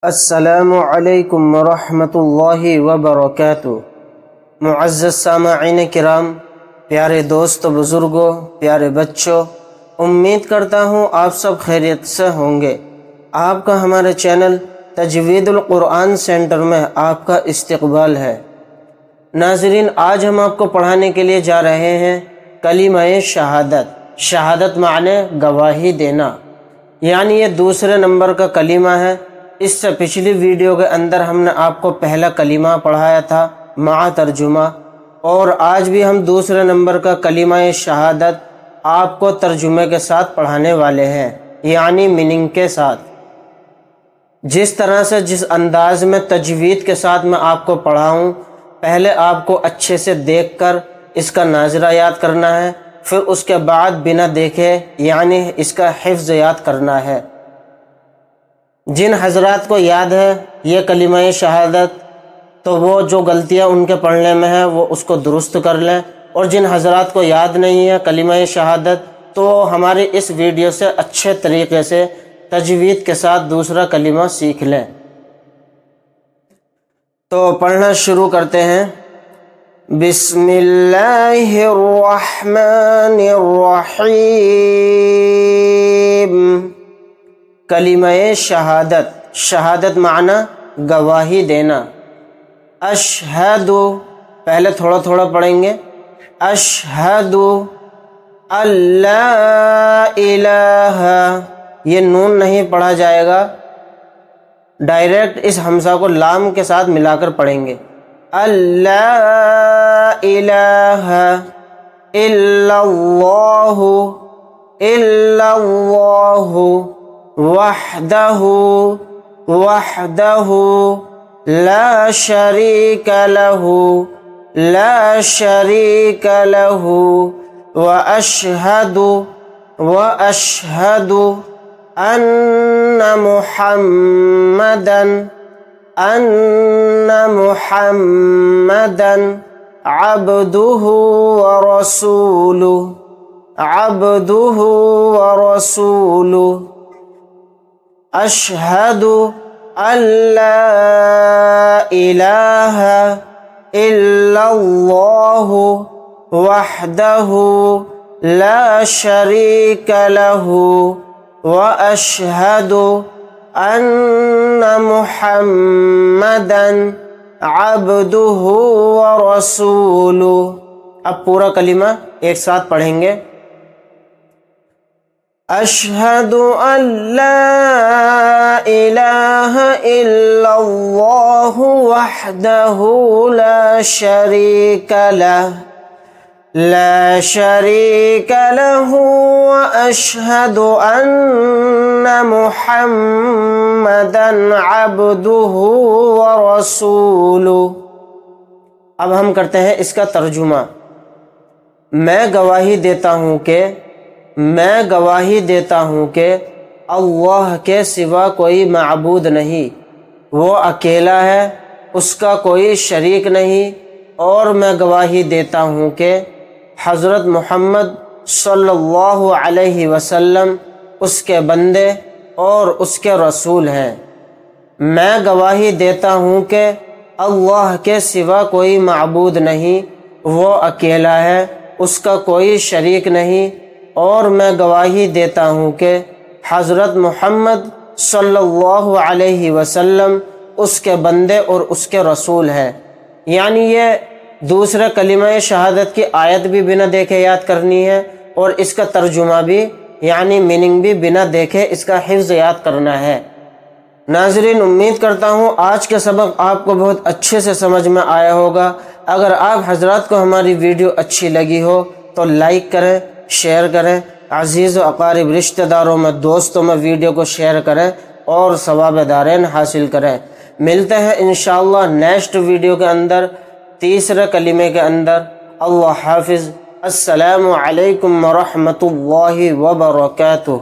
السلام علیکم ورحمۃ اللہ وبرکاتہ۔ معزز سامعین کرام، پیارے دوست بزرگوں، پیارے بچوں، امید کرتا ہوں آپ سب خیریت سے ہوں گے۔ آپ کا ہمارے چینل تجوید القرآن سینٹر میں آپ کا استقبال ہے۔ ناظرین، آج ہم آپ کو پڑھانے کے لیے جا رہے ہیں کلمہ شہادت۔ شہادت معنی گواہی دینا، یعنی یہ دوسرے نمبر کا کلمہ ہے۔ اس سے پچھلی ویڈیو کے اندر ہم نے آپ کو پہلا کلمہ پڑھایا تھا مع ترجمہ، اور آج بھی ہم دوسرے نمبر کا کلمہ شہادت آپ کو ترجمے کے ساتھ پڑھانے والے ہیں، یعنی میننگ کے ساتھ۔ جس طرح سے جس انداز میں تجوید کے ساتھ میں آپ کو پڑھاؤں، پہلے آپ کو اچھے سے دیکھ کر اس کا ناظرہ یاد کرنا ہے، پھر اس کے بعد بنا دیکھے یعنی اس کا حفظ یاد کرنا ہے۔ جن حضرات کو یاد ہے یہ کلمہ شہادت، تو وہ جو غلطیاں ان کے پڑھنے میں ہیں وہ اس کو درست کر لیں، اور جن حضرات کو یاد نہیں ہے کلمہ شہادت تو ہماری اس ویڈیو سے اچھے طریقے سے تجوید کے ساتھ دوسرا کلمہ سیکھ لیں۔ تو پڑھنا شروع کرتے ہیں۔ بسم اللہ الرحمن الرحیم۔ کلمہ شہادت، شہادت معنی گواہی دینا۔ اشہد، پہلے تھوڑا تھوڑا پڑھیں گے۔ اشہد اللہ الہ، یہ نون نہیں پڑھا جائے گا، ڈائریکٹ اس حمزہ کو لام کے ساتھ ملا کر پڑھیں گے۔ اللہ الہ الا اللہ، الا اللہ وحدہ وحدہ لا شریک لہ، لا شریک لہ، واشہد واشہد ان محمدا ان محمدا عبدہ ورسولہ، عبدہ ورسولہ۔ اشہد ان لا الہ الا اللہ وحدہ لا شریک لہ، واشہد ان محمدا عبدہ ورسولہ۔ اب پورا کلمہ ایک ساتھ پڑھیں گے۔ اشہد ان لا الہ الا اللہ وحدہ لا شریک لہ، لا شریک لہ، واشہد ان محمدا عبدہ ورسولہ۔ اب ہم کرتے ہیں اس کا ترجمہ۔ میں گواہی دیتا ہوں کہ، میں گواہی دیتا ہوں کہ اللہ کے سوا کوئی معبود نہیں، وہ اکیلا ہے، اس کا کوئی شریک نہیں، اور میں گواہی دیتا ہوں کہ حضرت محمد صلی اللہ علیہ وسلم اس کے بندے اور اس کے رسول ہیں۔ میں گواہی دیتا ہوں کہ اللہ کے سوا کوئی معبود نہیں، وہ اکیلا ہے، اس کا کوئی شریک نہیں، اور میں گواہی دیتا ہوں کہ حضرت محمد صلی اللہ علیہ وسلم اس کے بندے اور اس کے رسول ہیں۔ یعنی یہ دوسرے کلمہ شہادت کی آیت بھی بنا دیکھے یاد کرنی ہے، اور اس کا ترجمہ بھی یعنی میننگ بھی بنا دیکھے اس کا حفظ یاد کرنا ہے۔ ناظرین، امید کرتا ہوں آج کا سبق آپ کو بہت اچھے سے سمجھ میں آیا ہوگا۔ اگر آپ حضرات کو ہماری ویڈیو اچھی لگی ہو تو لائک کریں، شیئر کریں، عزیز و اقارب رشتہ داروں میں، دوستوں میں ویڈیو کو شیئر کریں اور ثواب دارین حاصل کریں۔ ملتے ہیں انشاءاللہ نیکسٹ ویڈیو کے اندر تیسرے کلمے کے اندر۔ اللہ حافظ۔ السلام علیکم ورحمۃ اللہ وبرکاتہ۔